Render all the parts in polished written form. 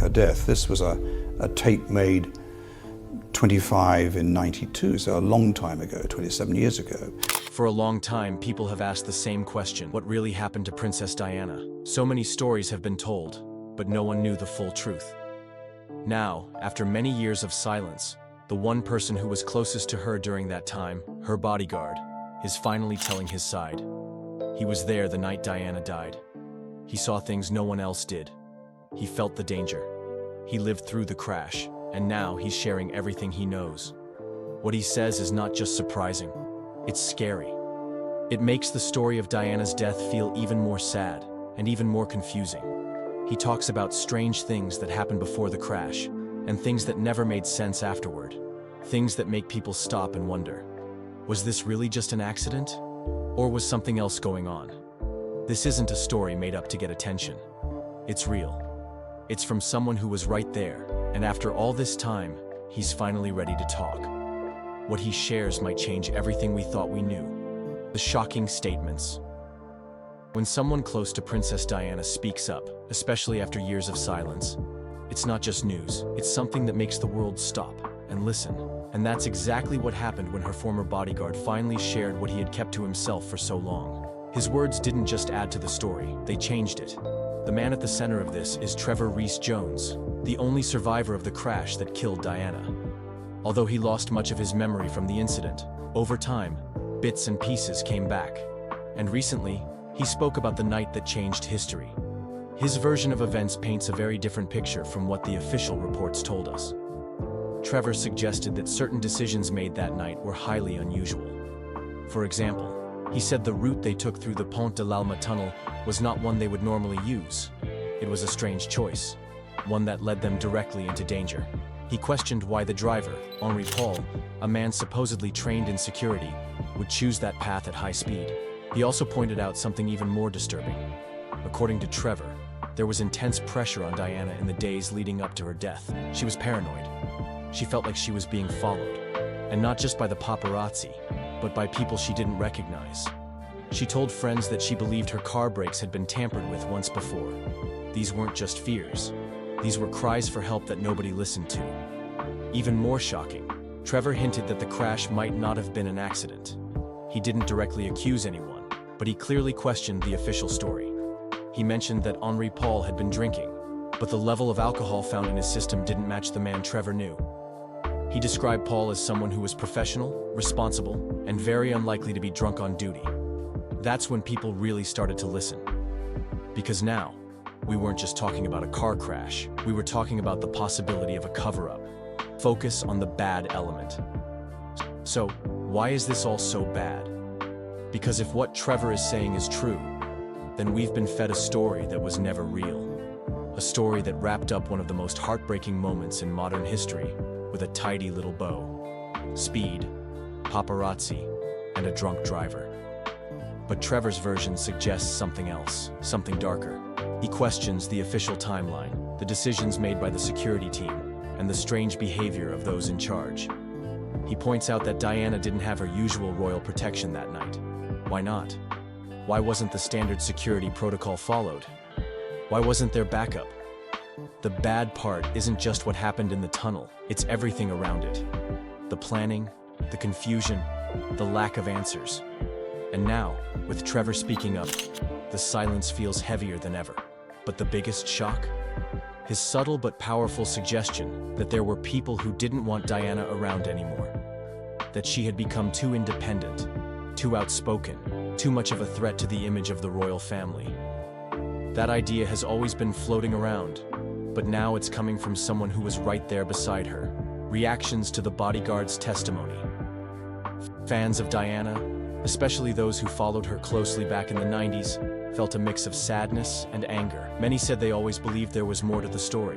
her death. This was a tape made 25 in 92, so a long time ago, 27 years ago. For a long time, people have asked the same question: what really happened to Princess Diana? So many stories have been told, but no one knew the full truth. Now, after many years of silence, the one person who was closest to her during that time, her bodyguard, is finally telling his side. He was there the night Diana died. He saw things no one else did. He felt the danger. He lived through the crash, and now he's sharing everything he knows. What he says is not just surprising, it's scary. It makes the story of Diana's death feel even more sad and even more confusing. He talks about strange things that happened before the crash, and things that never made sense afterward. Things that make people stop and wonder, was this really just an accident? Or was something else going on? This isn't a story made up to get attention. It's real. It's from someone who was right there, and after all this time, he's finally ready to talk. What he shares might change everything we thought we knew. The shocking statements. When someone close to Princess Diana speaks up, especially after years of silence, it's not just news, it's something that makes the world stop and listen. And that's exactly what happened when her former bodyguard finally shared what he had kept to himself for so long. His words didn't just add to the story, they changed it. The man at the center of this is Trevor Rees-Jones, the only survivor of the crash that killed Diana. Although he lost much of his memory from the incident, over time, bits and pieces came back. And recently, he spoke about the night that changed history. His version of events paints a very different picture from what the official reports told us. Trevor suggested that certain decisions made that night were highly unusual. For example, he said the route they took through the Pont de l'Alma tunnel was not one they would normally use. It was a strange choice, one that led them directly into danger. He questioned why the driver, Henri Paul, a man supposedly trained in security, would choose that path at high speed. He also pointed out something even more disturbing. According to Trevor, there was intense pressure on Diana in the days leading up to her death. She was paranoid. She felt like she was being followed, and not just by the paparazzi, but by people she didn't recognize. She told friends that she believed her car brakes had been tampered with once before. These weren't just fears. These were cries for help that nobody listened to. Even more shocking, Trevor hinted that the crash might not have been an accident. He didn't directly accuse anyone, but he clearly questioned the official story. He mentioned that Henri Paul had been drinking, but the level of alcohol found in his system didn't match the man Trevor knew. He described Paul as someone who was professional, responsible, and very unlikely to be drunk on duty. That's when people really started to listen. Because now, we weren't just talking about a car crash, we were talking about the possibility of a cover-up. Focus on the bad element. So, why is this all so bad? Because if what Trevor is saying is true, then we've been fed a story that was never real. A story that wrapped up one of the most heartbreaking moments in modern history with a tidy little bow. Speed, paparazzi, and a drunk driver. But Trevor's version suggests something else, something darker. He questions the official timeline, the decisions made by the security team, and the strange behavior of those in charge. He points out that Diana didn't have her usual royal protection that night. Why not? Why wasn't the standard security protocol followed? Why wasn't there backup? The bad part isn't just what happened in the tunnel, it's everything around it. The planning, the confusion, the lack of answers. And now, with Trevor speaking up, the silence feels heavier than ever. But the biggest shock? His subtle but powerful suggestion that there were people who didn't want Diana around anymore. That she had become too independent, too outspoken, too much of a threat to the image of the royal family. That idea has always been floating around, but now it's coming from someone who was right there beside her. Reactions to the bodyguard's testimony. Fans of Diana, especially those who followed her closely back in the 90s, felt a mix of sadness and anger. Many said they always believed there was more to the story.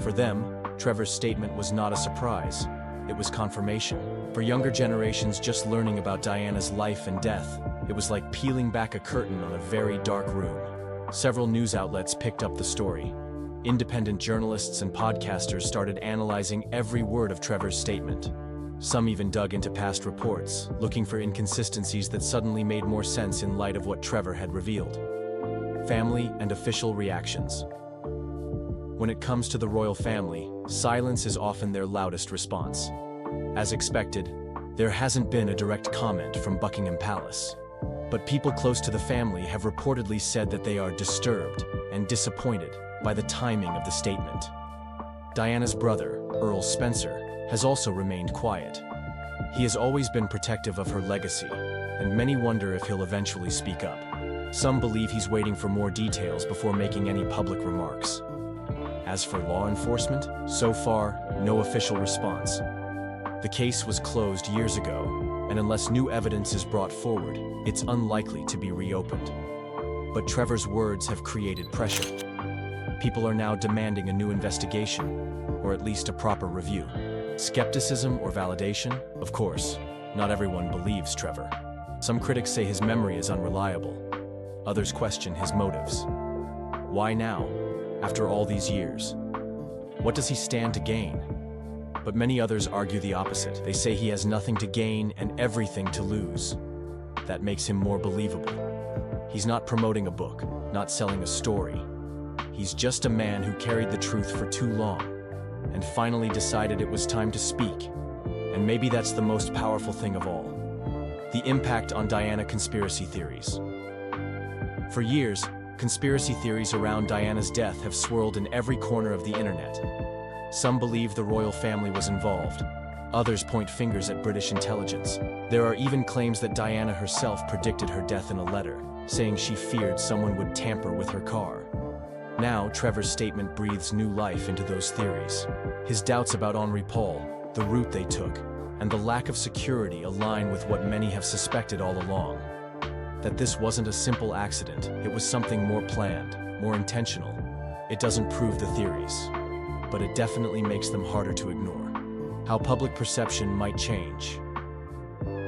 For them, Trevor's statement was not a surprise. It was confirmation. For younger generations just learning about Diana's life and death, it was like peeling back a curtain on a very dark room. Several news outlets picked up the story. Independent journalists and podcasters started analyzing every word of Trevor's statement. Some even dug into past reports, looking for inconsistencies that suddenly made more sense in light of what Trevor had revealed. Family and official reactions. When it comes to the royal family, silence is often their loudest response. As expected, there hasn't been a direct comment from Buckingham Palace. But people close to the family have reportedly said that they are disturbed and disappointed by the timing of the statement. Diana's brother, Earl Spencer, has also remained quiet. He has always been protective of her legacy, and many wonder if he'll eventually speak up. Some believe he's waiting for more details before making any public remarks. As for law enforcement, so far, no official response. The case was closed years ago, and unless new evidence is brought forward, it's unlikely to be reopened. But Trevor's words have created pressure. People are now demanding a new investigation, or at least a proper review. Skepticism or validation? Of course, not everyone believes Trevor. Some critics say his memory is unreliable. Others question his motives. Why now, after all these years? What does he stand to gain? But many others argue the opposite. They say he has nothing to gain and everything to lose. That makes him more believable. He's not promoting a book, not selling a story. He's just a man who carried the truth for too long and finally decided it was time to speak. And maybe that's the most powerful thing of all. The impact on Diana conspiracy theories. For years, conspiracy theories around Diana's death have swirled in every corner of the internet. Some believe the royal family was involved. Others point fingers at British intelligence. There are even claims that Diana herself predicted her death in a letter, saying she feared someone would tamper with her car. Now, Trevor's statement breathes new life into those theories. His doubts about Henri Paul, the route they took, and the lack of security align with what many have suspected all along. That this wasn't a simple accident, it was something more planned, more intentional. It doesn't prove the theories, but it definitely makes them harder to ignore. How public perception might change.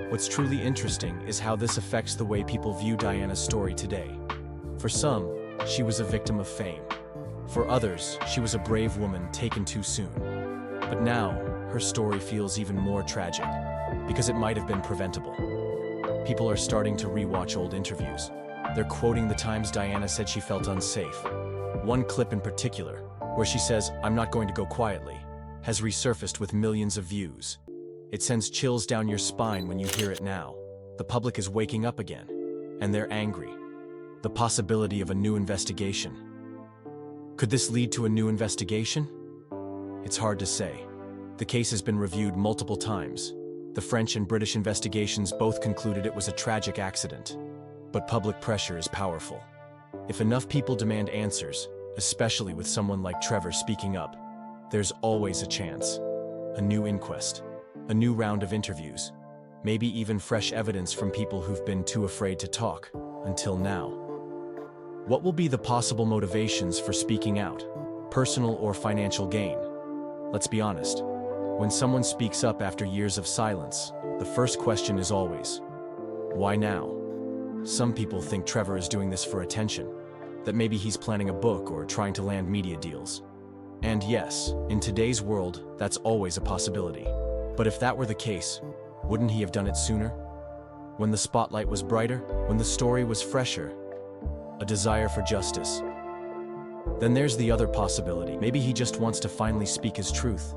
What's truly interesting is how this affects the way people view Diana's story today. For some, she was a victim of fame. For others, she was a brave woman taken too soon. But now, her story feels even more tragic, because it might have been preventable. People are starting to rewatch old interviews. They're quoting the times Diana said she felt unsafe. One clip in particular, where she says, "I'm not going to go quietly," has resurfaced with millions of views. It sends chills down your spine when you hear it now. The public is waking up again, and they're angry. The possibility of a new investigation. Could this lead to a new investigation? It's hard to say. The case has been reviewed multiple times. The French and British investigations both concluded it was a tragic accident. But public pressure is powerful. If enough people demand answers, especially with someone like Trevor speaking up, there's always a chance. A new inquest, a new round of interviews, maybe even fresh evidence from people who've been too afraid to talk until now. What will be the possible motivations for speaking out, personal or financial gain? Let's be honest. When someone speaks up after years of silence, the first question is always, why now? Some people think Trevor is doing this for attention, that maybe he's planning a book or trying to land media deals. And yes, in today's world, that's always a possibility. But if that were the case, wouldn't he have done it sooner? When the spotlight was brighter, when the story was fresher, a desire for justice. Then there's the other possibility. Maybe he just wants to finally speak his truth.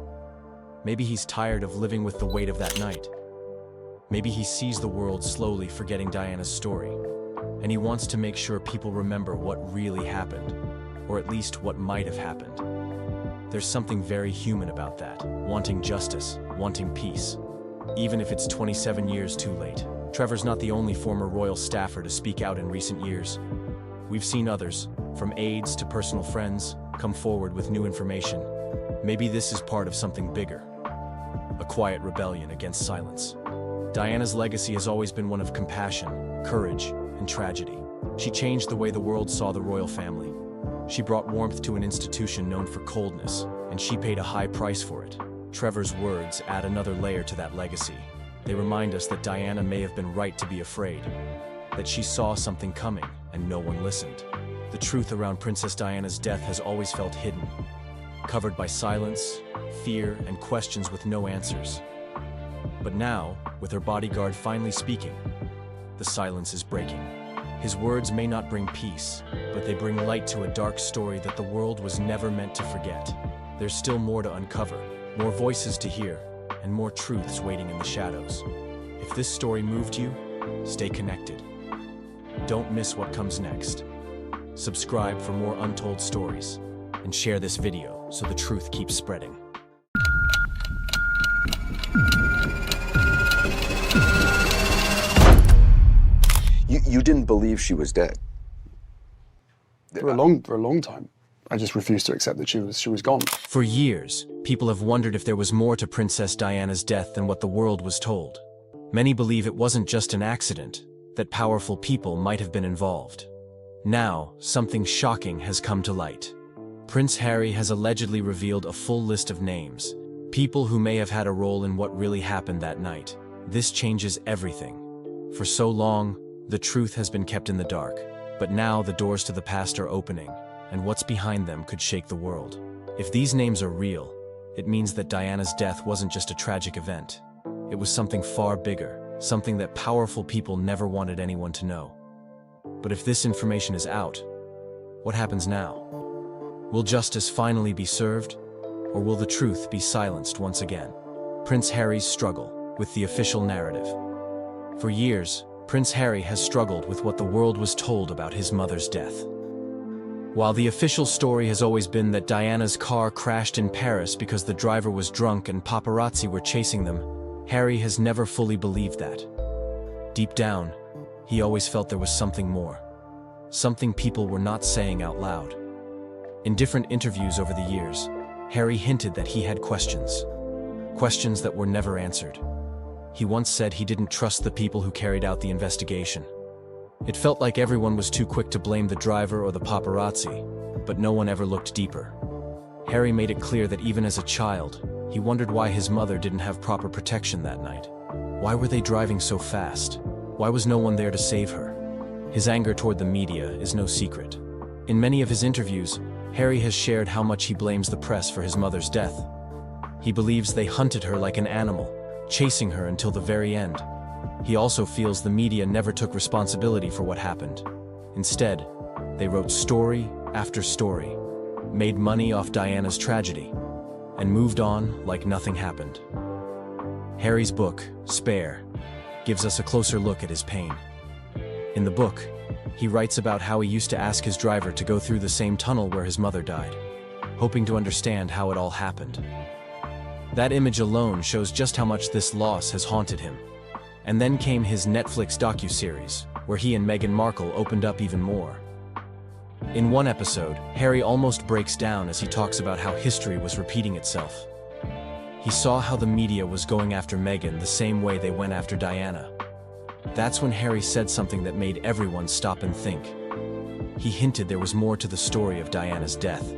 Maybe he's tired of living with the weight of that night. Maybe he sees the world slowly forgetting Diana's story, and he wants to make sure people remember what really happened, or at least what might have happened. There's something very human about that, wanting justice, wanting peace, even if it's 27 years too late. Trevor's not the only former royal staffer to speak out in recent years. We've seen others, from aides to personal friends, come forward with new information. Maybe this is part of something bigger, a quiet rebellion against silence. Diana's legacy has always been one of compassion, courage, and tragedy. She changed the way the world saw the royal family. She brought warmth to an institution known for coldness, and she paid a high price for it. Trevor's words add another layer to that legacy. They remind us that Diana may have been right to be afraid, that she saw something coming and no one listened. The truth around Princess Diana's death has always felt hidden, covered by silence, fear, and questions with no answers. But now, with her bodyguard finally speaking, the silence is breaking. His words may not bring peace, but they bring light to a dark story that the world was never meant to forget. There's still more to uncover, more voices to hear, and more truths waiting in the shadows. If this story moved you, stay connected. Don't miss what comes next. Subscribe for more untold stories, and share this video so the truth keeps spreading. You didn't believe she was dead? For a long time. I just refused to accept that she was gone. For years, people have wondered if there was more to Princess Diana's death than what the world was told. Many believe it wasn't just an accident, that powerful people might have been involved. Now, something shocking has come to light. Prince Harry has allegedly revealed a full list of names, people who may have had a role in what really happened that night. This changes everything. For so long, the truth has been kept in the dark, but now the doors to the past are opening, and what's behind them could shake the world. If these names are real, it means that Diana's death wasn't just a tragic event. It was something far bigger, something that powerful people never wanted anyone to know. But if this information is out, what happens now? Will justice finally be served, or will the truth be silenced once again? Prince Harry's struggle with the official narrative. For years, Prince Harry has struggled with what the world was told about his mother's death. While the official story has always been that Diana's car crashed in Paris because the driver was drunk and paparazzi were chasing them, Harry has never fully believed that. Deep down, he always felt there was something more. Something people were not saying out loud. In different interviews over the years, Harry hinted that he had questions. Questions that were never answered. He once said he didn't trust the people who carried out the investigation. It felt like everyone was too quick to blame the driver or the paparazzi, but no one ever looked deeper. Harry made it clear that even as a child, he wondered why his mother didn't have proper protection that night. Why were they driving so fast? Why was no one there to save her? His anger toward the media is no secret. In many of his interviews, Harry has shared how much he blames the press for his mother's death. He believes they hunted her like an animal, chasing her until the very end. He also feels the media never took responsibility for what happened. Instead, they wrote story after story, made money off Diana's tragedy, and moved on like nothing happened. Harry's book, Spare, gives us a closer look at his pain. In the book, he writes about how he used to ask his driver to go through the same tunnel where his mother died, hoping to understand how it all happened. That image alone shows just how much this loss has haunted him. And then came his Netflix docuseries, where he and Meghan Markle opened up even more. In one episode, Harry almost breaks down as he talks about how history was repeating itself. He saw how the media was going after Meghan the same way they went after Diana. That's when Harry said something that made everyone stop and think. He hinted there was more to the story of Diana's death.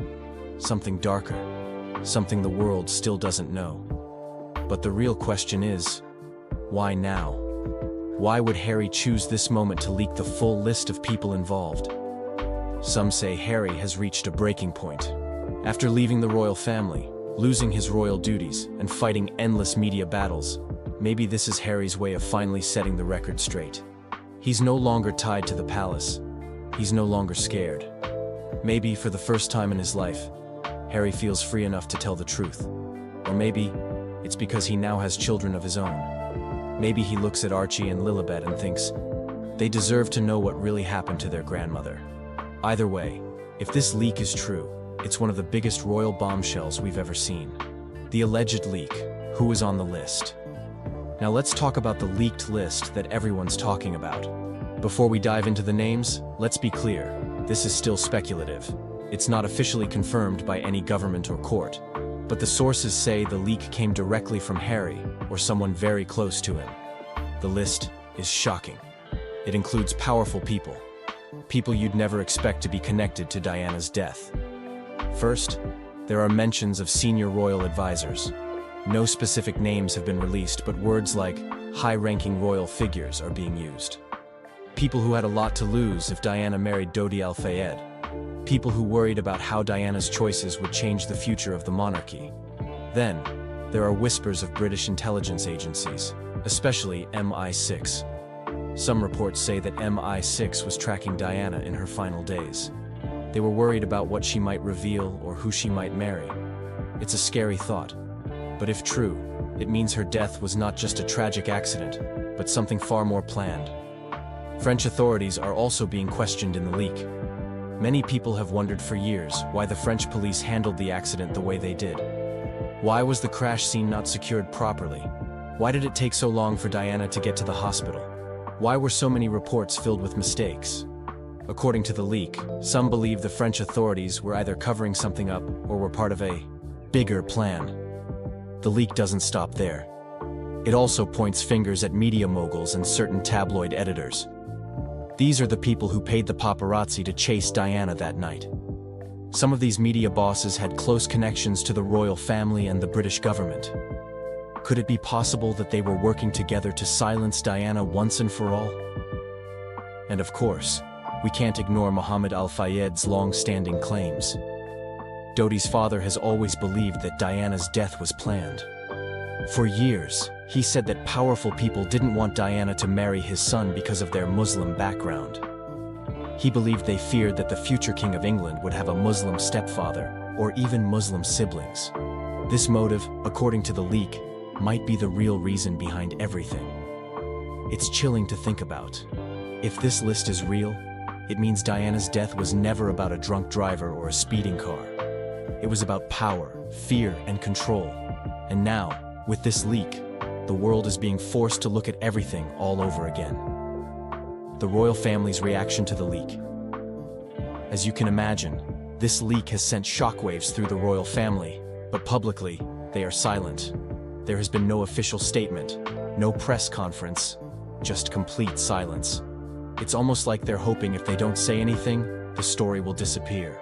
Something darker. Something the world still doesn't know. But the real question is, why now? Why would Harry choose this moment to leak the full list of people involved? Some say Harry has reached a breaking point. After leaving the royal family, losing his royal duties, and fighting endless media battles, maybe this is Harry's way of finally setting the record straight. He's no longer tied to the palace. He's no longer scared. Maybe for the first time in his life, Harry feels free enough to tell the truth. Or maybe it's because he now has children of his own. Maybe he looks at Archie and Lilibet and thinks, they deserve to know what really happened to their grandmother. Either way, if this leak is true, it's one of the biggest royal bombshells we've ever seen. The alleged leak, who is on the list? Now let's talk about the leaked list that everyone's talking about. Before we dive into the names, let's be clear, this is still speculative. It's not officially confirmed by any government or court, but the sources say the leak came directly from Harry or someone very close to him. The list is shocking. It includes powerful people, people you'd never expect to be connected to Diana's death. First, there are mentions of senior royal advisors. No specific names have been released, but words like high-ranking royal figures are being used. People who had a lot to lose if Diana married Dodi Al-Fayed. People who worried about how Diana's choices would change the future of the monarchy. Then, there are whispers of British intelligence agencies, especially MI6. Some reports say that MI6 was tracking Diana in her final days. They were worried about what she might reveal or who she might marry. It's a scary thought, but if true, it means her death was not just a tragic accident, but something far more planned. French authorities are also being questioned in the leak. Many people have wondered for years why the French police handled the accident the way they did. Why was the crash scene not secured properly? Why did it take so long for Diana to get to the hospital? Why were so many reports filled with mistakes? According to the leak, some believe the French authorities were either covering something up or were part of a bigger plan. The leak doesn't stop there. It also points fingers at media moguls and certain tabloid editors. These are the people who paid the paparazzi to chase Diana that night. Some of these media bosses had close connections to the royal family and the British government. Could it be possible that they were working together to silence Diana once and for all? And of course, we can't ignore Mohammed Al-Fayed's long-standing claims. Dodi's father has always believed that Diana's death was planned. For years, he said that powerful people didn't want Diana to marry his son because of their Muslim background. He believed they feared that the future King of England would have a Muslim stepfather, or even Muslim siblings. This motive, according to the leak, might be the real reason behind everything. It's chilling to think about. If this list is real, it means Diana's death was never about a drunk driver or a speeding car. It was about power, fear, and control. And now, with this leak, the world is being forced to look at everything all over again. The royal family's reaction to the leak. As you can imagine, this leak has sent shockwaves through the royal family, but publicly, they are silent. There has been no official statement, no press conference, just complete silence. It's almost like they're hoping if they don't say anything, the story will disappear.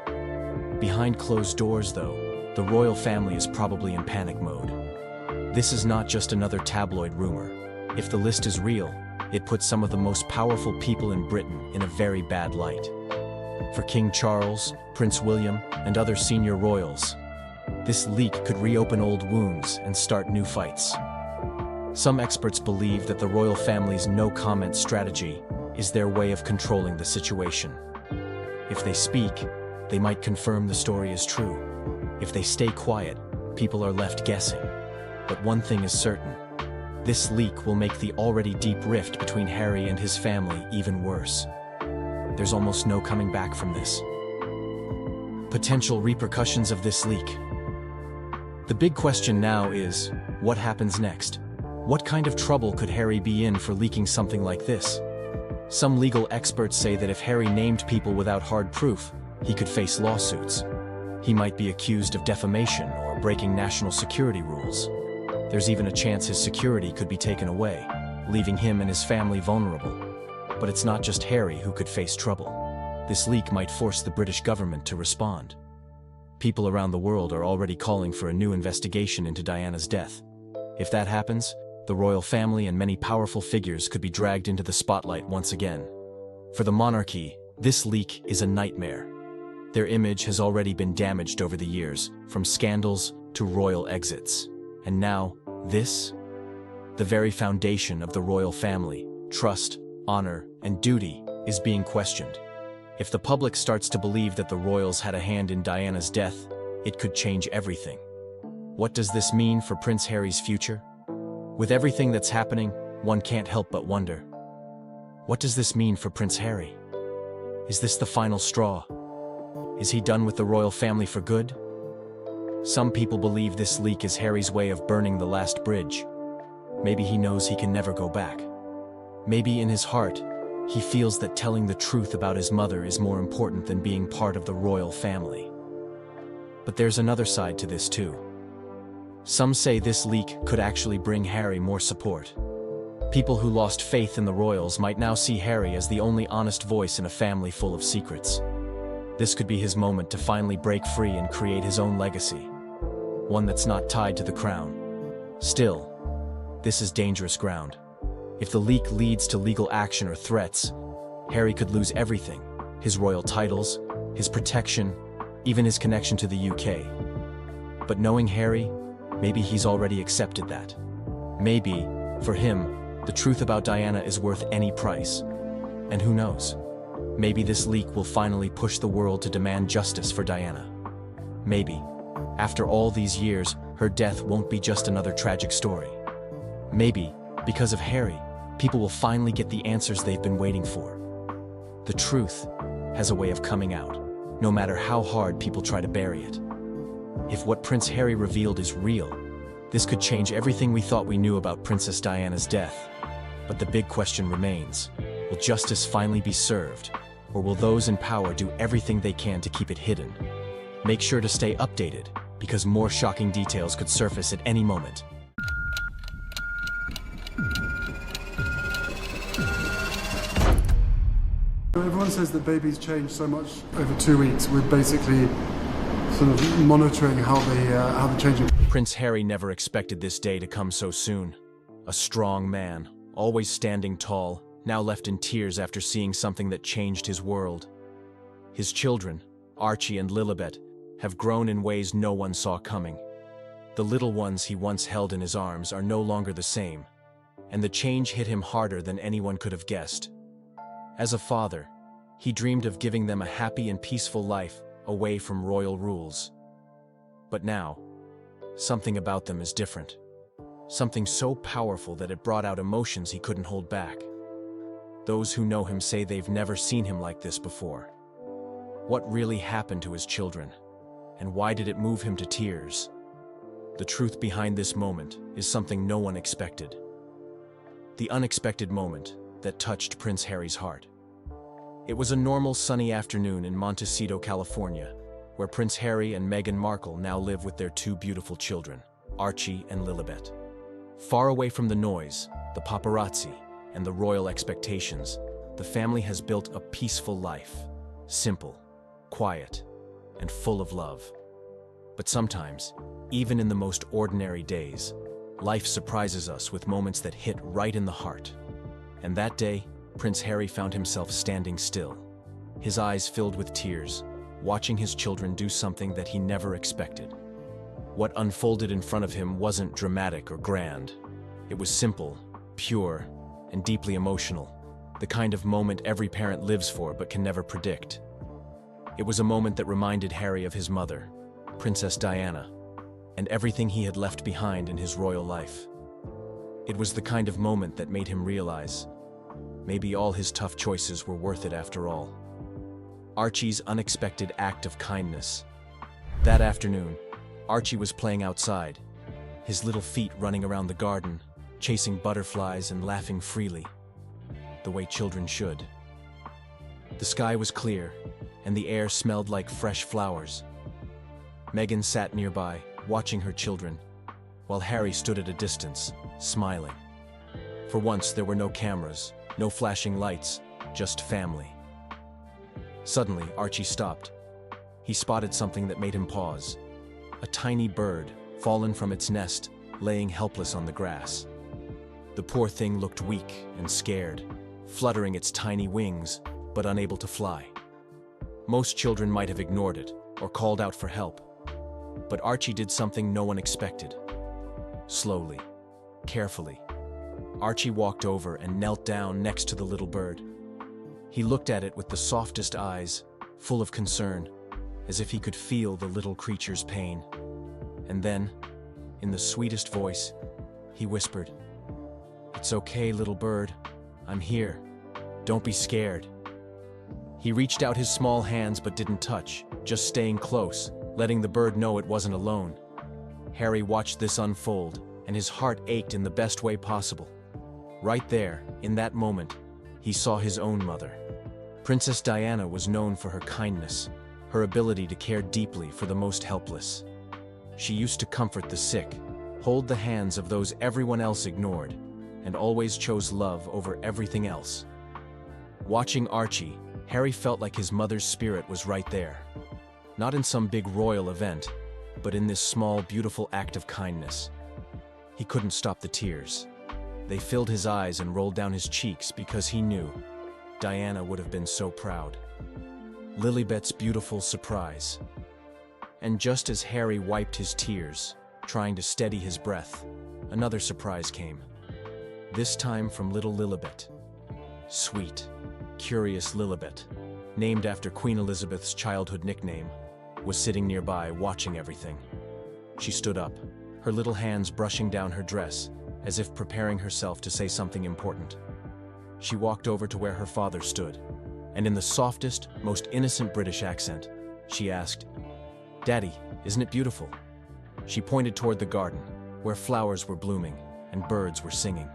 Behind closed doors, though, the royal family is probably in panic mode. This is not just another tabloid rumor. If the list is real, it puts some of the most powerful people in Britain in a very bad light. For King Charles, Prince William, and other senior royals, this leak could reopen old wounds and start new fights. Some experts believe that the royal family's no-comment strategy is their way of controlling the situation. If they speak, they might confirm the story is true. If they stay quiet, people are left guessing. But one thing is certain. This leak will make the already deep rift between Harry and his family even worse. There's almost no coming back from this. Potential repercussions of this leak. The big question now is, what happens next? What kind of trouble could Harry be in for leaking something like this? Some legal experts say that if Harry named people without hard proof, he could face lawsuits. He might be accused of defamation or breaking national security rules. There's even a chance his security could be taken away, leaving him and his family vulnerable. But it's not just Harry who could face trouble. This leak might force the British government to respond. People around the world are already calling for a new investigation into Diana's death. If that happens, the royal family and many powerful figures could be dragged into the spotlight once again. For the monarchy, this leak is a nightmare. Their image has already been damaged over the years, from scandals to royal exits. And now, this? The very foundation of the royal family, trust, honor, and duty, is being questioned. If the public starts to believe that the royals had a hand in Diana's death, it could change everything. What does this mean for Prince Harry's future? With everything that's happening, one can't help but wonder. What does this mean for Prince Harry? Is this the final straw? Is he done with the royal family for good? Some people believe this leak is Harry's way of burning the last bridge. Maybe he knows he can never go back. Maybe in his heart, he feels that telling the truth about his mother is more important than being part of the royal family. But there's another side to this too. Some say this leak could actually bring Harry more support. People who lost faith in the royals might now see Harry as the only honest voice in a family full of secrets. This could be his moment to finally break free and create his own legacy. One that's not tied to the crown. Still, this is dangerous ground. If the leak leads to legal action or threats, Harry could lose everything. His royal titles, his protection, even his connection to the UK. But knowing Harry, maybe he's already accepted that. Maybe, for him, The truth about Diana is worth any price. And who knows? Maybe this leak will finally push the world to demand justice for Diana. Maybe, after all these years, her death won't be just another tragic story. Maybe, because of Harry, people will finally get the answers they've been waiting for. The truth has a way of coming out, no matter how hard people try to bury it. If what Prince Harry revealed is real, this could change everything we thought we knew about Princess Diana's death. But the big question remains, will justice finally be served, or will those in power do everything they can to keep it hidden? Make sure to stay updated, because more shocking details could surface at any moment. Everyone says that babies change so much over 2 weeks. We're basically sort of monitoring how they're changing. Prince Harry never expected this day to come so soon. A strong man, always standing tall, now left in tears after seeing something that changed his world. His children, Archie and Lilibet, have grown in ways no one saw coming. The little ones he once held in his arms are no longer the same, and the change hit him harder than anyone could have guessed. As a father, he dreamed of giving them a happy and peaceful life away from royal rules. But now, something about them is different. Something so powerful that it brought out emotions he couldn't hold back. Those who know him say they've never seen him like this before. What really happened to his children? And why did it move him to tears? The truth behind this moment is something no one expected. The unexpected moment that touched Prince Harry's heart. It was a normal sunny afternoon in Montecito, California, where Prince Harry and Meghan Markle now live with their two beautiful children, Archie and Lilibet. Far away from the noise, the paparazzi, and the royal expectations, the family has built a peaceful life, simple, quiet, and full of love. But sometimes, even in the most ordinary days, life surprises us with moments that hit right in the heart. And that day, Prince Harry found himself standing still, his eyes filled with tears, watching his children do something that he never expected. What unfolded in front of him wasn't dramatic or grand. It was simple, pure, and deeply emotional, the kind of moment every parent lives for but can never predict. It was a moment that reminded Harry of his mother, Princess Diana, and everything he had left behind in his royal life. It was the kind of moment that made him realize maybe all his tough choices were worth it after all. Archie's unexpected act of kindness. That afternoon, Archie was playing outside, his little feet running around the garden, chasing butterflies and laughing freely, the way children should. The sky was clear, and the air smelled like fresh flowers. Meghan sat nearby, watching her children, while Harry stood at a distance, smiling. For once, there were no cameras, no flashing lights, just family. Suddenly, Archie stopped. He spotted something that made him pause. A tiny bird, fallen from its nest, laying helpless on the grass. The poor thing looked weak and scared, fluttering its tiny wings, but unable to fly. Most children might have ignored it or called out for help. But Archie did something no one expected. Slowly, carefully, Archie walked over and knelt down next to the little bird. He looked at it with the softest eyes, full of concern, as if he could feel the little creature's pain. And then, in the sweetest voice, he whispered, "It's okay, little bird. I'm here. Don't be scared." He reached out his small hands but didn't touch, just staying close, letting the bird know it wasn't alone. Harry watched this unfold, and his heart ached in the best way possible. Right there, in that moment, he saw his own mother. Princess Diana was known for her kindness, her ability to care deeply for the most helpless. She used to comfort the sick, hold the hands of those everyone else ignored, and always chose love over everything else. Watching Archie, Harry felt like his mother's spirit was right there. Not in some big royal event, but in this small, beautiful act of kindness. He couldn't stop the tears. They filled his eyes and rolled down his cheeks because he knew Diana would have been so proud. Lilibet's beautiful surprise. And just as Harry wiped his tears, trying to steady his breath, another surprise came. this time from little Lilibet. Sweet, curious Lilibet, named after Queen Elizabeth's childhood nickname, was sitting nearby watching everything. She stood up, her little hands brushing down her dress, as if preparing herself to say something important. She walked over to where her father stood, and in the softest, most innocent British accent, she asked, "Daddy, isn't it beautiful?" She pointed toward the garden, where flowers were blooming and birds were singing.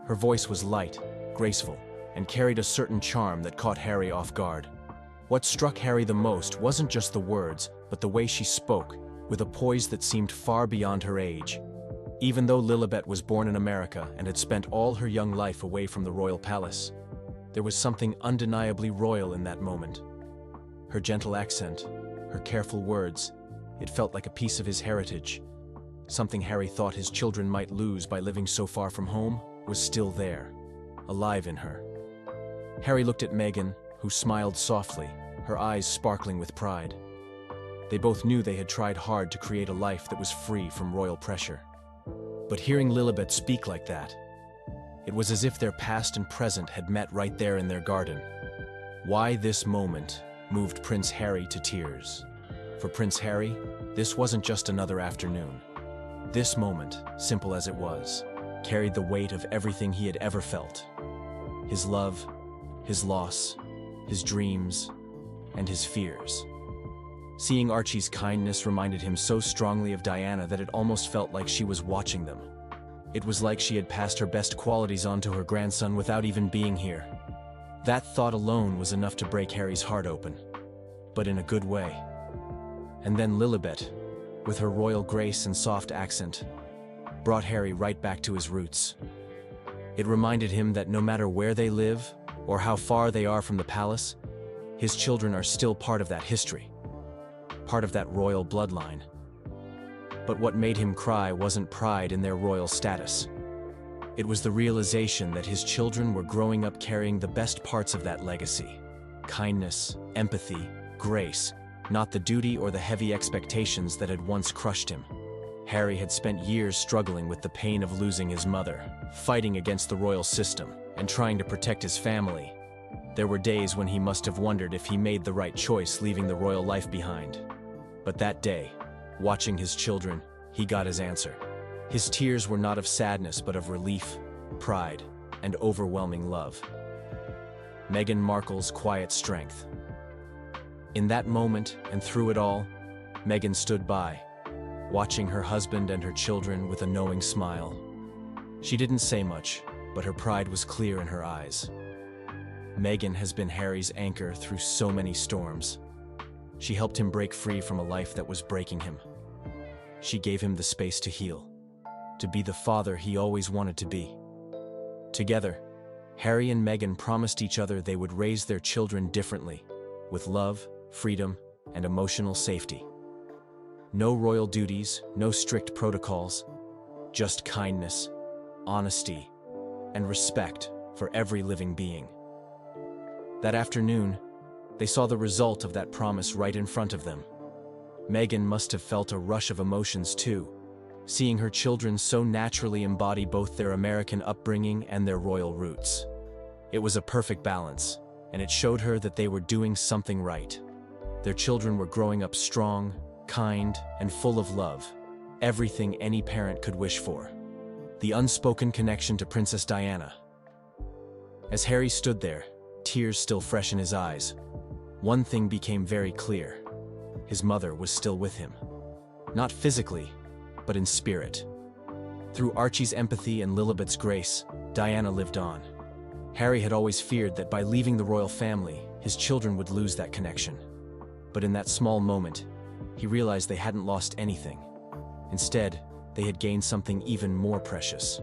Her voice was light, graceful, and carried a certain charm that caught Harry off guard. What struck Harry the most wasn't just the words, but the way she spoke, with a poise that seemed far beyond her age. Even though Lilibet was born in America and had spent all her young life away from the royal palace, there was something undeniably royal in that moment. Her gentle accent, her careful words, it felt like a piece of his heritage. Something Harry thought his children might lose by living so far from home was still there, alive in her. Harry looked at Meghan, who smiled softly, her eyes sparkling with pride. They both knew they had tried hard to create a life that was free from royal pressure. But hearing Lilibet speak like that, it was as if their past and present had met right there in their garden. Why this moment moved Prince Harry to tears. For Prince Harry, this wasn't just another afternoon. This moment, simple as it was, carried the weight of everything he had ever felt. His love, his loss, his dreams, and his fears. Seeing Archie's kindness reminded him so strongly of Diana that it almost felt like she was watching them. It was like she had passed her best qualities on to her grandson without even being here. That thought alone was enough to break Harry's heart open, but in a good way. And then Lilibet, with her royal grace and soft accent, brought Harry right back to his roots. It reminded him that no matter where they live, or how far they are from the palace, his children are still part of that history, part of that royal bloodline. But what made him cry wasn't pride in their royal status. It was the realization that his children were growing up carrying the best parts of that legacy: kindness, empathy, grace, not the duty or the heavy expectations that had once crushed him. Harry had spent years struggling with the pain of losing his mother, fighting against the royal system, and trying to protect his family. There were days when he must have wondered if he made the right choice leaving the royal life behind. But that day, watching his children, he got his answer. His tears were not of sadness but of relief, pride, and overwhelming love. Meghan Markle's quiet strength. In that moment and through it all, Meghan stood by, watching her husband and her children with a knowing smile. She didn't say much, but her pride was clear in her eyes. Meghan has been Harry's anchor through so many storms. She helped him break free from a life that was breaking him. She gave him the space to heal, to be the father he always wanted to be. Together, Harry and Meghan promised each other they would raise their children differently, with love, freedom, and emotional safety. No royal duties, no strict protocols, just kindness, honesty, and respect for every living being. That afternoon, they saw the result of that promise right in front of them. Meghan must have felt a rush of emotions too, seeing her children so naturally embody both their American upbringing and their royal roots. It was a perfect balance, and it showed her that they were doing something right. Their children were growing up strong, kind, and full of love, everything any parent could wish for. The unspoken connection to Princess Diana. As Harry stood there, tears still fresh in his eyes, one thing became very clear. His mother was still with him. Not physically, but in spirit. Through Archie's empathy and Lilibet's grace, Diana lived on. Harry had always feared that by leaving the royal family, his children would lose that connection. But in that small moment, he realized they hadn't lost anything. Instead, they had gained something even more precious: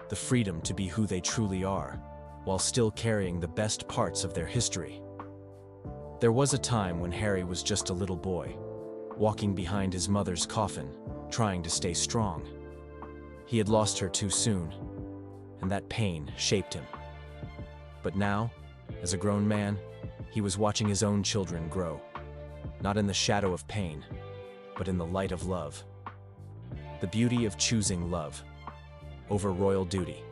the freedom to be who they truly are, while still carrying the best parts of their history. There was a time when Harry was just a little boy, walking behind his mother's coffin, trying to stay strong. He had lost her too soon, and that pain shaped him. But now, as a grown man, he was watching his own children grow, not in the shadow of pain, but in the light of love. The beauty of choosing love over royal duty.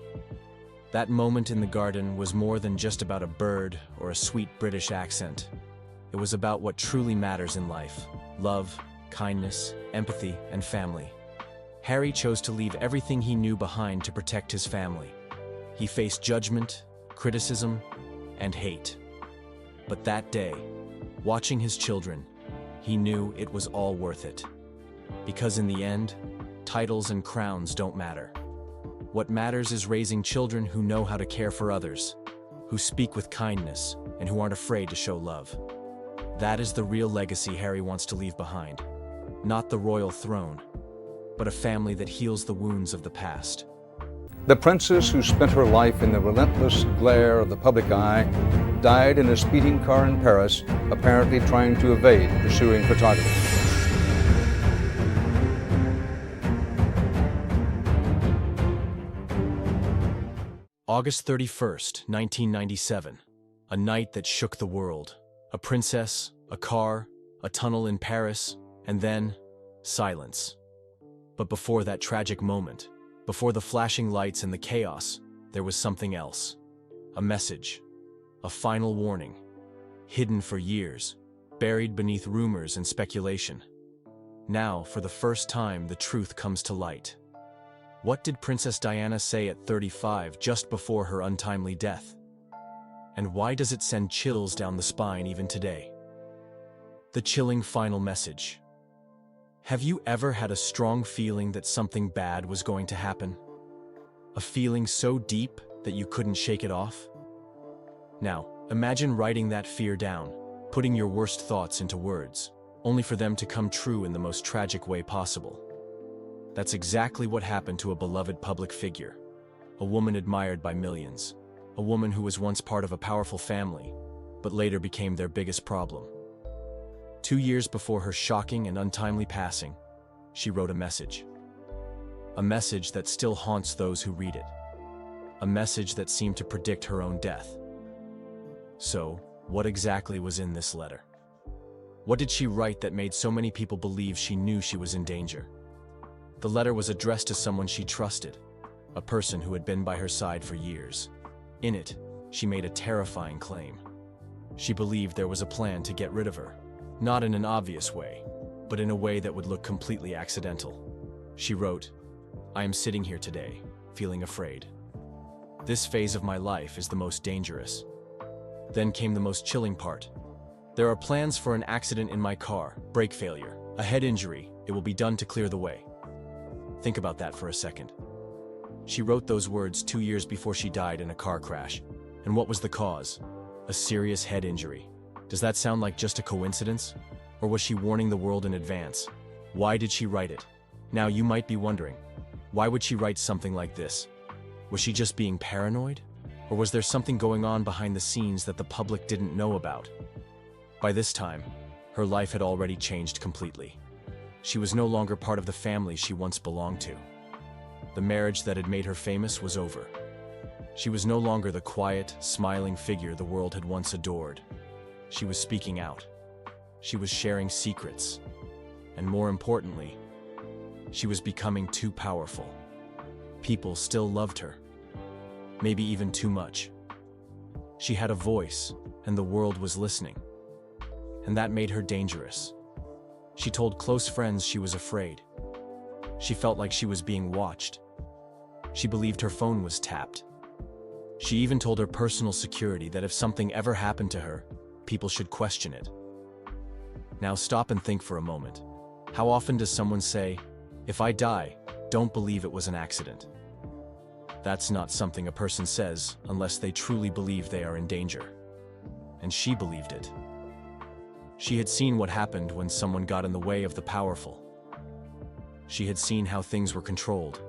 That moment in the garden was more than just about a bird or a sweet British accent. It was about what truly matters in life: love, kindness, empathy, and family. Harry chose to leave everything he knew behind to protect his family. He faced judgment, criticism, and hate. But that day, watching his children, he knew it was all worth it. Because in the end, titles and crowns don't matter. What matters is raising children who know how to care for others, who speak with kindness, and who aren't afraid to show love. That is the real legacy Harry wants to leave behind. Not the royal throne, but a family that heals the wounds of the past. The princess, who spent her life in the relentless glare of the public eye, died in a speeding car in Paris, apparently trying to evade pursuing photographers. August 31st, 1997. A night that shook the world. A princess, a car, a tunnel in Paris, and then silence. But before that tragic moment, before the flashing lights and the chaos, there was something else. A message. A final warning. Hidden for years, buried beneath rumors and speculation. Now, for the first time, the truth comes to light. What did Princess Diana say at 35 just before her untimely death? And why does it send chills down the spine even today? The chilling final message. Have you ever had a strong feeling that something bad was going to happen? A feeling so deep that you couldn't shake it off? Now, imagine writing that fear down, putting your worst thoughts into words, only for them to come true in the most tragic way possible. That's exactly what happened to a beloved public figure, a woman admired by millions, a woman who was once part of a powerful family, but later became their biggest problem. 2 years before her shocking and untimely passing, she wrote a message. A message that still haunts those who read it. A message that seemed to predict her own death. So, what exactly was in this letter? What did she write that made so many people believe she knew she was in danger? The letter was addressed to someone she trusted, a person who had been by her side for years. In it, she made a terrifying claim. She believed there was a plan to get rid of her, not in an obvious way, but in a way that would look completely accidental. She wrote, "I am sitting here today, feeling afraid. This phase of my life is the most dangerous." Then came the most chilling part. "There are plans for an accident in my car, brake failure, a head injury. It will be done to clear the way." Think about that for a second. She wrote those words 2 years before she died in a car crash. And what was the cause? A serious head injury. Does that sound like just a coincidence? Or was she warning the world in advance? Why did she write it? Now you might be wondering, why would she write something like this? Was she just being paranoid? Or was there something going on behind the scenes that the public didn't know about? By this time, her life had already changed completely. She was no longer part of the family she once belonged to. The marriage that had made her famous was over. She was no longer the quiet, smiling figure the world had once adored. She was speaking out. She was sharing secrets. And more importantly, she was becoming too powerful. People still loved her. Maybe even too much. She had a voice, and the world was listening. And that made her dangerous. She told close friends she was afraid. She felt like she was being watched. She believed her phone was tapped. She even told her personal security that if something ever happened to her, people should question it. Now stop and think for a moment. How often does someone say, "If I die, don't believe it was an accident"? That's not something a person says unless they truly believe they are in danger. And she believed it. She had seen what happened when someone got in the way of the powerful. She had seen how things were controlled,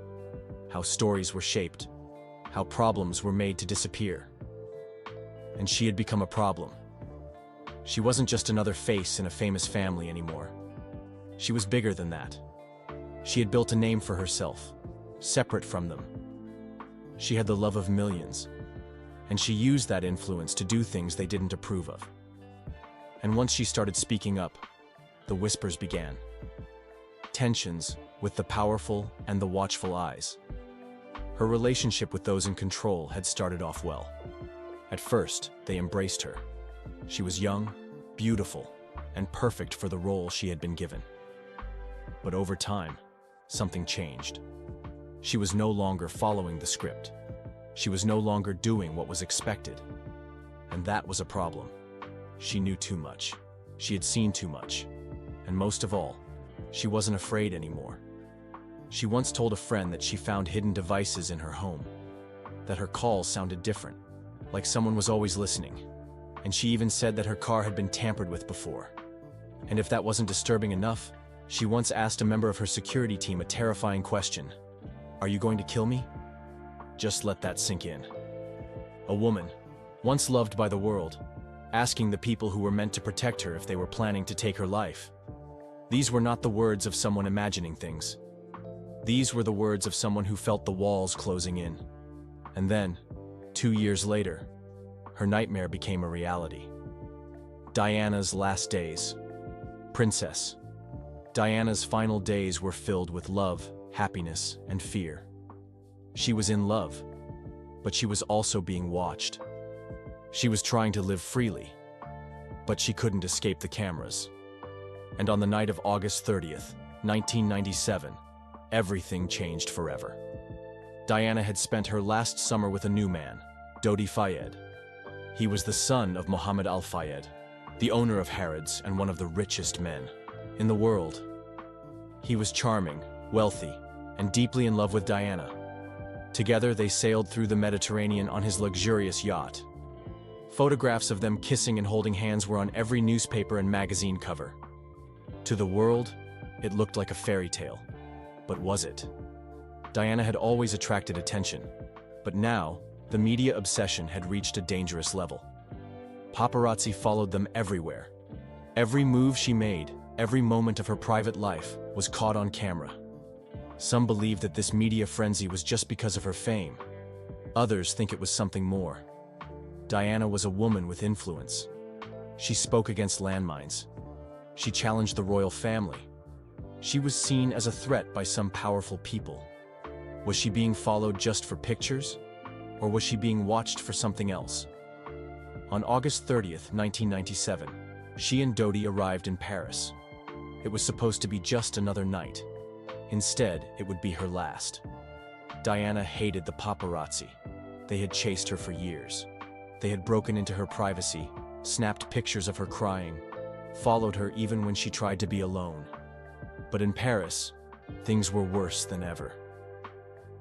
how stories were shaped, how problems were made to disappear. And she had become a problem. She wasn't just another face in a famous family anymore. She was bigger than that. She had built a name for herself, separate from them. She had the love of millions, and she used that influence to do things they didn't approve of. And once she started speaking up, the whispers began. Tensions with the powerful and the watchful eyes. Her relationship with those in control had started off well. At first, they embraced her. She was young, beautiful, and perfect for the role she had been given. But over time, something changed. She was no longer following the script. She was no longer doing what was expected. And that was a problem. She knew too much. She had seen too much. And most of all, she wasn't afraid anymore. She once told a friend that she found hidden devices in her home, that her calls sounded different, like someone was always listening. And she even said that her car had been tampered with before. And if that wasn't disturbing enough, she once asked a member of her security team a terrifying question. "Are you going to kill me?" Just let that sink in. A woman, once loved by the world, asking the people who were meant to protect her if they were planning to take her life. These were not the words of someone imagining things. These were the words of someone who felt the walls closing in. And then, 2 years later, her nightmare became a reality. Diana's last days. Princess. Diana's final days were filled with love, happiness, and fear. She was in love, but she was also being watched. She was trying to live freely, but she couldn't escape the cameras. And on the night of August 30th, 1997, everything changed forever. Diana had spent her last summer with a new man, Dodi Fayed. He was the son of Mohammed Al-Fayed, the owner of Harrods and one of the richest men in the world. He was charming, wealthy, and deeply in love with Diana. Together, they sailed through the Mediterranean on his luxurious yacht. Photographs of them kissing and holding hands were on every newspaper and magazine cover. To the world, it looked like a fairy tale. But was it? Diana had always attracted attention, but now, the media obsession had reached a dangerous level. Paparazzi followed them everywhere. Every move she made, every moment of her private life, was caught on camera. Some believe that this media frenzy was just because of her fame. Others think it was something more. Diana was a woman with influence. She spoke against landmines. She challenged the royal family. She was seen as a threat by some powerful people. Was she being followed just for pictures? Or was she being watched for something else? On August 30th, 1997, she and Dodi arrived in Paris. It was supposed to be just another night. Instead, it would be her last. Diana hated the paparazzi. They had chased her for years. They had broken into her privacy, snapped pictures of her crying, followed her even when she tried to be alone. But in Paris, things were worse than ever.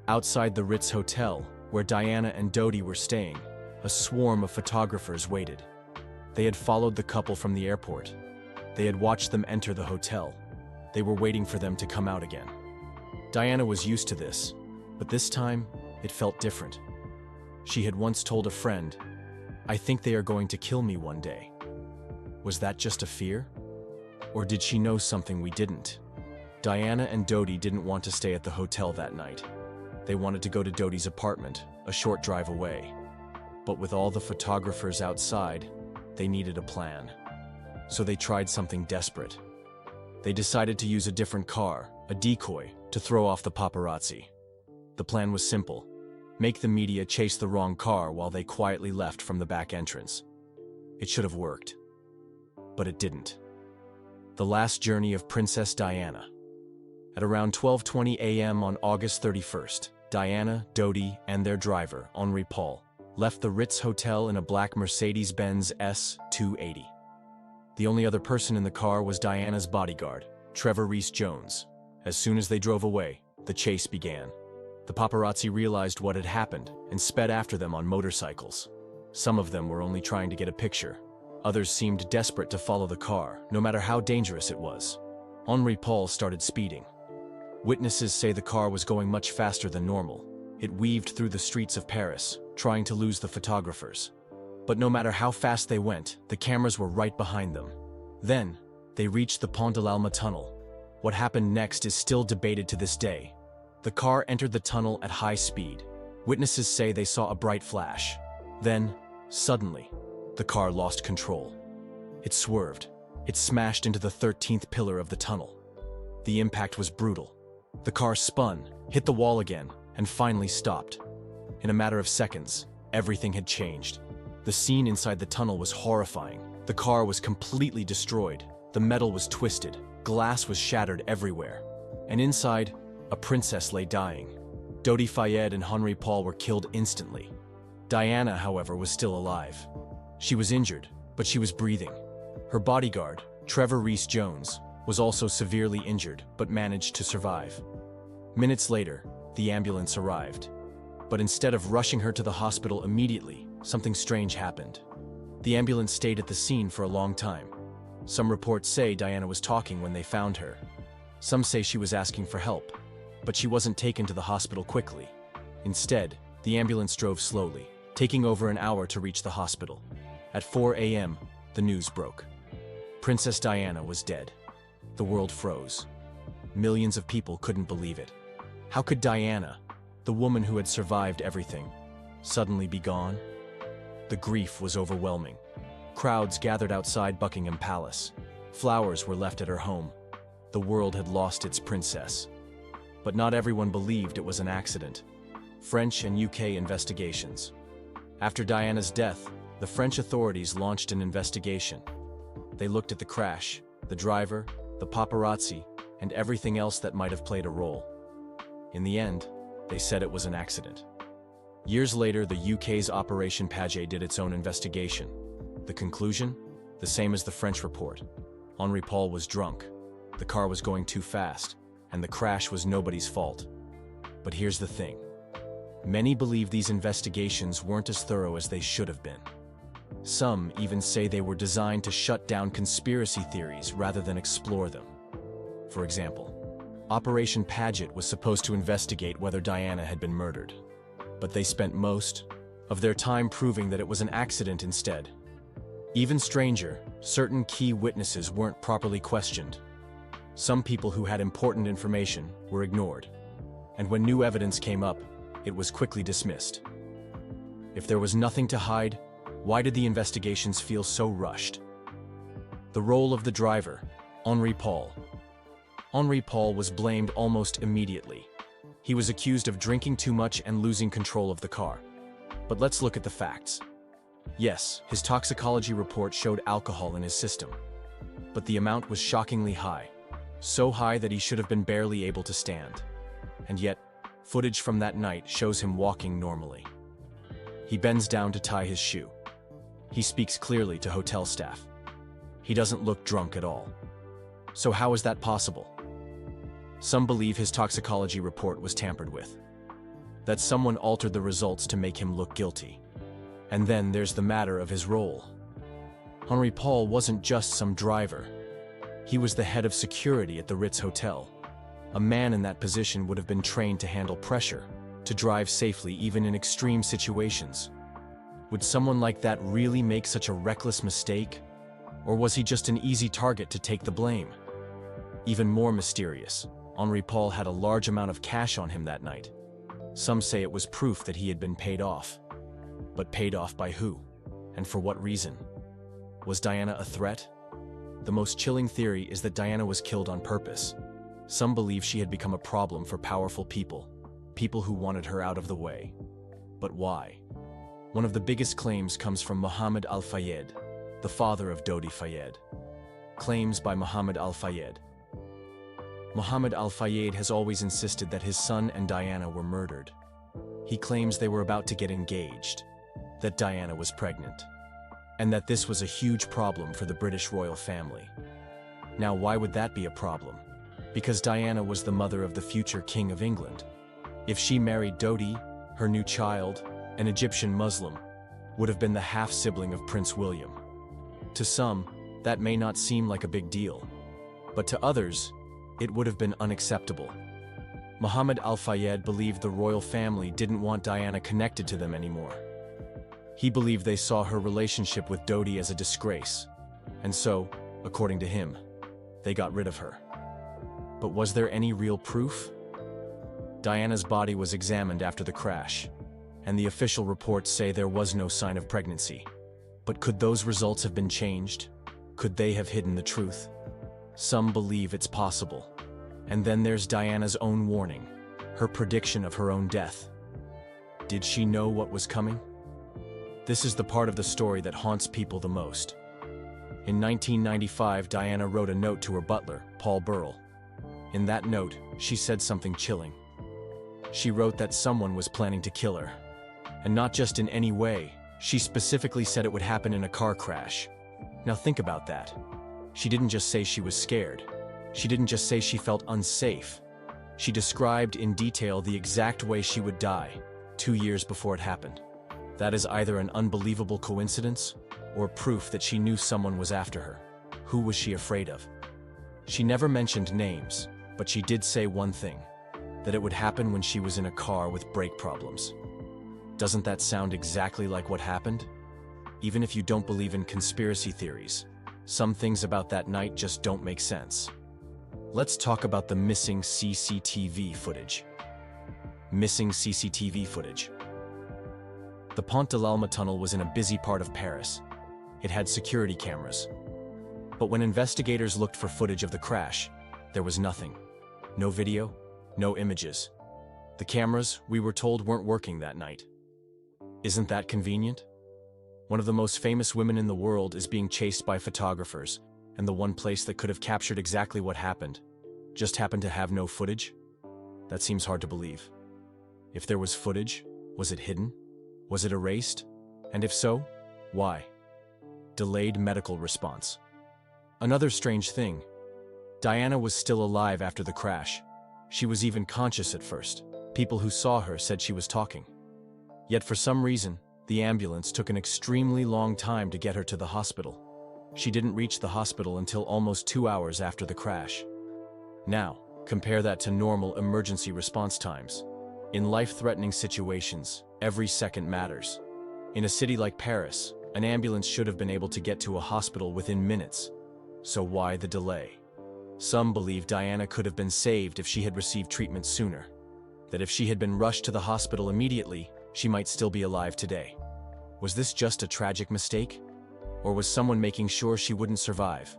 Outside the Ritz Hotel, where Diana and Dodi were staying, a swarm of photographers waited. They had followed the couple from the airport. They had watched them enter the hotel. They were waiting for them to come out again. Diana was used to this, but this time, it felt different. She had once told a friend, "I think they are going to kill me one day." Was that just a fear? Or did she know something we didn't? Diana and Dodi didn't want to stay at the hotel that night. They wanted to go to Dodi's apartment, a short drive away. But with all the photographers outside, they needed a plan. So they tried something desperate. They decided to use a different car, a decoy, to throw off the paparazzi. The plan was simple: make the media chase the wrong car while they quietly left from the back entrance. It should have worked. But it didn't. The last journey of Princess Diana. At around 12:20 a.m. on August 31st, Diana, Dodi, and their driver, Henri Paul, left the Ritz Hotel in a black Mercedes-Benz S280. The only other person in the car was Diana's bodyguard, Trevor Rees-Jones. As soon as they drove away, the chase began. The paparazzi realized what had happened and sped after them on motorcycles. Some of them were only trying to get a picture. Others seemed desperate to follow the car, no matter how dangerous it was. Henri Paul started speeding. Witnesses say the car was going much faster than normal. It weaved through the streets of Paris, trying to lose the photographers. But no matter how fast they went, the cameras were right behind them. Then, they reached the Pont de l'Alma tunnel. What happened next is still debated to this day. The car entered the tunnel at high speed. Witnesses say they saw a bright flash. Then, suddenly, the car lost control. It swerved. It smashed into the 13th pillar of the tunnel. The impact was brutal. The car spun, hit the wall again, and finally stopped. In a matter of seconds, everything had changed. The scene inside the tunnel was horrifying. The car was completely destroyed. The metal was twisted. Glass was shattered everywhere. And inside, a princess lay dying. Dodi Fayed and Henri Paul were killed instantly. Diana, however, was still alive. She was injured, but she was breathing. Her bodyguard, Trevor Rees-Jones, was also severely injured, but managed to survive. Minutes later, the ambulance arrived. But instead of rushing her to the hospital immediately, something strange happened. The ambulance stayed at the scene for a long time. Some reports say Diana was talking when they found her. Some say she was asking for help, but she wasn't taken to the hospital quickly. Instead, the ambulance drove slowly, taking over an hour to reach the hospital. At 4 a.m., the news broke. Princess Diana was dead. The world froze. Millions of people couldn't believe it. How could Diana, the woman who had survived everything, suddenly be gone? The grief was overwhelming. Crowds gathered outside Buckingham Palace. Flowers were left at her home. The world had lost its princess. But not everyone believed it was an accident. French and UK investigations. After Diana's death, the French authorities launched an investigation. They looked at the crash, the driver, the paparazzi, and everything else that might have played a role. In the end, they said it was an accident. Years later, the UK's Operation Paget did its own investigation. The conclusion? The same as the French report. Henri Paul was drunk, the car was going too fast, and the crash was nobody's fault. But here's the thing. Many believe these investigations weren't as thorough as they should have been. Some even say they were designed to shut down conspiracy theories rather than explore them. For example, Operation Paget was supposed to investigate whether Diana had been murdered, but they spent most of their time proving that it was an accident instead. Even stranger, certain key witnesses weren't properly questioned. Some people who had important information were ignored, and when new evidence came up, it was quickly dismissed. If there was nothing to hide, why did the investigations feel so rushed? The role of the driver, Henri Paul. Henri Paul was blamed almost immediately. He was accused of drinking too much and losing control of the car. But let's look at the facts. Yes, his toxicology report showed alcohol in his system, but the amount was shockingly high, so high that he should have been barely able to stand. And yet, footage from that night shows him walking normally. He bends down to tie his shoe. He speaks clearly to hotel staff. He doesn't look drunk at all. So how is that possible? Some believe his toxicology report was tampered with, that someone altered the results to make him look guilty. And then there's the matter of his role. Henri Paul wasn't just some driver. He was the head of security at the Ritz Hotel. A man in that position would have been trained to handle pressure, to drive safely even in extreme situations. Would someone like that really make such a reckless mistake? Or was he just an easy target to take the blame? Even more mysterious, Henri Paul had a large amount of cash on him that night. Some say it was proof that he had been paid off. But paid off by who? And for what reason? Was Diana a threat? The most chilling theory is that Diana was killed on purpose. Some believe she had become a problem for powerful people, people who wanted her out of the way. But why? One of the biggest claims comes from Mohammed Al-Fayed, the father of Dodi Fayed. Claims by Mohammed Al-Fayed. Mohammed Al-Fayed has always insisted that his son and Diana were murdered. He claims they were about to get engaged, that Diana was pregnant, and that this was a huge problem for the British royal family. Now, why would that be a problem? Because Diana was the mother of the future King of England. If she married Dodi, her new child, an Egyptian Muslim, would have been the half-sibling of Prince William. To some, that may not seem like a big deal, but to others, it would have been unacceptable. Mohammed Al-Fayed believed the royal family didn't want Diana connected to them anymore. He believed they saw her relationship with Dodi as a disgrace, and so, according to him, they got rid of her. But was there any real proof? Diana's body was examined after the crash, and the official reports say there was no sign of pregnancy. But could those results have been changed? Could they have hidden the truth? Some believe it's possible. And then there's Diana's own warning. her prediction of her own death. Did she know what was coming? This is the part of the story that haunts people the most. In 1995, Diana wrote a note to her butler, Paul Burrell. In that note, she said something chilling. She wrote that someone was planning to kill her. And not just in any way, she specifically said it would happen in a car crash. Now think about that. She didn't just say she was scared. She didn't just say she felt unsafe. She described in detail the exact way she would die, 2 years before it happened. That is either an unbelievable coincidence or proof that she knew someone was after her. Who was she afraid of? She never mentioned names, but she did say one thing, that it would happen when she was in a car with brake problems. Doesn't that sound exactly like what happened? Even if you don't believe in conspiracy theories, some things about that night just don't make sense. Let's talk about the missing CCTV footage. Missing CCTV footage. The Pont de l'Alma tunnel was in a busy part of Paris. It had security cameras. But when investigators looked for footage of the crash, there was nothing. No video, no images. The cameras, we were told, weren't working that night. Isn't that convenient? One of the most famous women in the world is being chased by photographers, and the one place that could have captured exactly what happened just happened to have no footage? That seems hard to believe. If there was footage, was it hidden? Was it erased? And if so, why? Delayed medical response. Another strange thing. Diana was still alive after the crash. She was even conscious at first. People who saw her said she was talking. Yet for some reason, the ambulance took an extremely long time to get her to the hospital. She didn't reach the hospital until almost 2 hours after the crash. Now, compare that to normal emergency response times. In life-threatening situations, every second matters. In a city like Paris, an ambulance should have been able to get to a hospital within minutes. So why the delay? Some believe Diana could have been saved if she had received treatment sooner. That if she had been rushed to the hospital immediately, she might still be alive today. Was this just a tragic mistake? Or was someone making sure she wouldn't survive?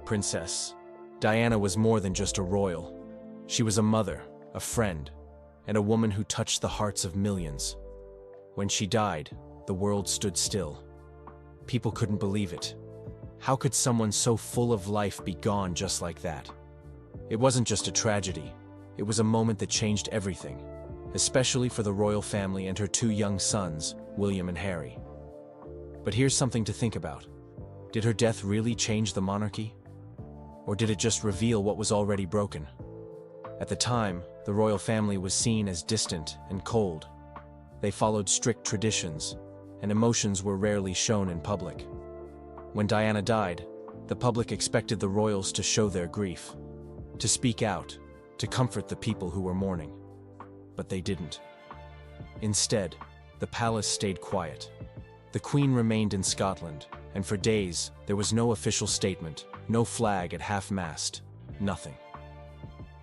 Princess Diana was more than just a royal. She was a mother, a friend, and a woman who touched the hearts of millions. When she died, the world stood still. People couldn't believe it. How could someone so full of life be gone just like that? It wasn't just a tragedy. It was a moment that changed everything, especially for the royal family and her 2 young sons, William and Harry. But here's something to think about. Did her death really change the monarchy? Or did it just reveal what was already broken? At the time, the royal family was seen as distant and cold. They followed strict traditions, and emotions were rarely shown in public. When Diana died, the public expected the royals to show their grief, to speak out, to comfort the people who were mourning. But they didn't. Instead, the palace stayed quiet. The Queen remained in Scotland, and for days there was no official statement, no flag at half-mast, nothing.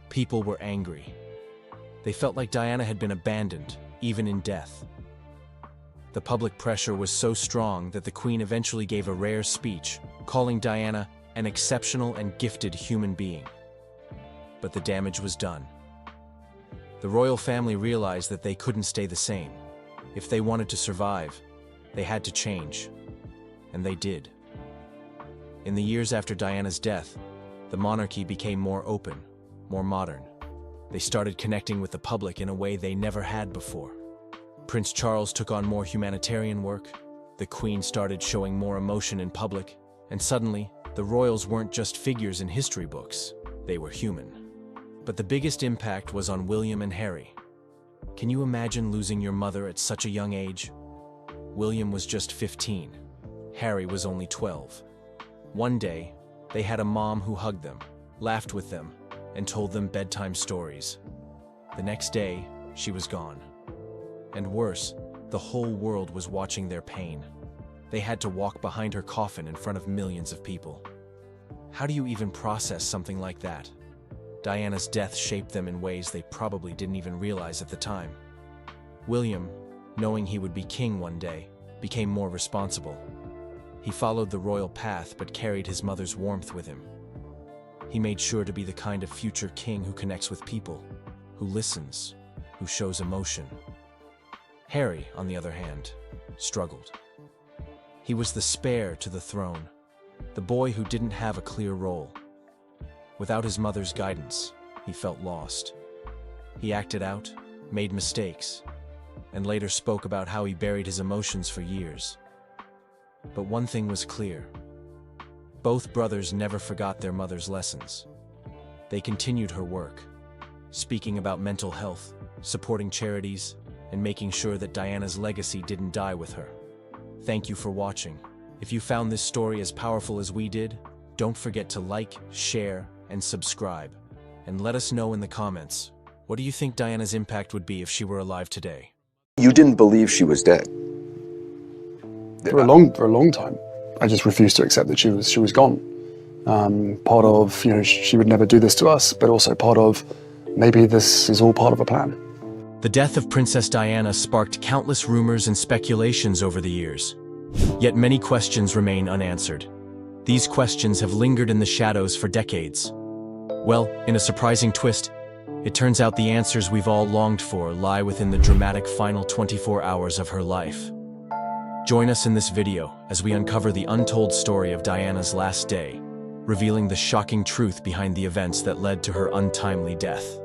People were angry. They felt like Diana had been abandoned, even in death. The public pressure was so strong that the Queen eventually gave a rare speech, calling Diana an exceptional and gifted human being. But the damage was done. The royal family realized that they couldn't stay the same. If they wanted to survive, they had to change. And they did. In the years after Diana's death, the monarchy became more open, more modern. They started connecting with the public in a way they never had before. Prince Charles took on more humanitarian work, the Queen started showing more emotion in public, and suddenly, the royals weren't just figures in history books, they were human. But the biggest impact was on William and Harry. Can you imagine losing your mother at such a young age? William was just 15. Harry was only 12. One day, they had a mom who hugged them, laughed with them, and told them bedtime stories. The next day, she was gone. And worse, the whole world was watching their pain. They had to walk behind her coffin in front of millions of people. How do you even process something like that? Diana's death shaped them in ways they probably didn't even realize at the time. William, knowing he would be king one day, became more responsible. He followed the royal path but carried his mother's warmth with him. He made sure to be the kind of future king who connects with people, who listens, who shows emotion. Harry, on the other hand, struggled. He was the spare to the throne, the boy who didn't have a clear role. Without his mother's guidance, he felt lost. He acted out, made mistakes, and later spoke about how he buried his emotions for years. But one thing was clear. Both brothers never forgot their mother's lessons. They continued her work, speaking about mental health, supporting charities, and making sure that Diana's legacy didn't die with her. Thank you for watching. If you found this story as powerful as we did, don't forget to like, share, and subscribe. And let us know in the comments, what do you think Diana's impact would be if she were alive today? You didn't believe she was dead. For a long time, I just refused to accept that she was gone. Part of, she would never do this to us, but also part of, maybe this is all part of a plan. The death of Princess Diana sparked countless rumors and speculations over the years. Yet many questions remain unanswered. These questions have lingered in the shadows for decades. Well, in a surprising twist, it turns out the answers we've all longed for lie within the dramatic final 24 hours of her life. Join us in this video as we uncover the untold story of Diana's last day, revealing the shocking truth behind the events that led to her untimely death.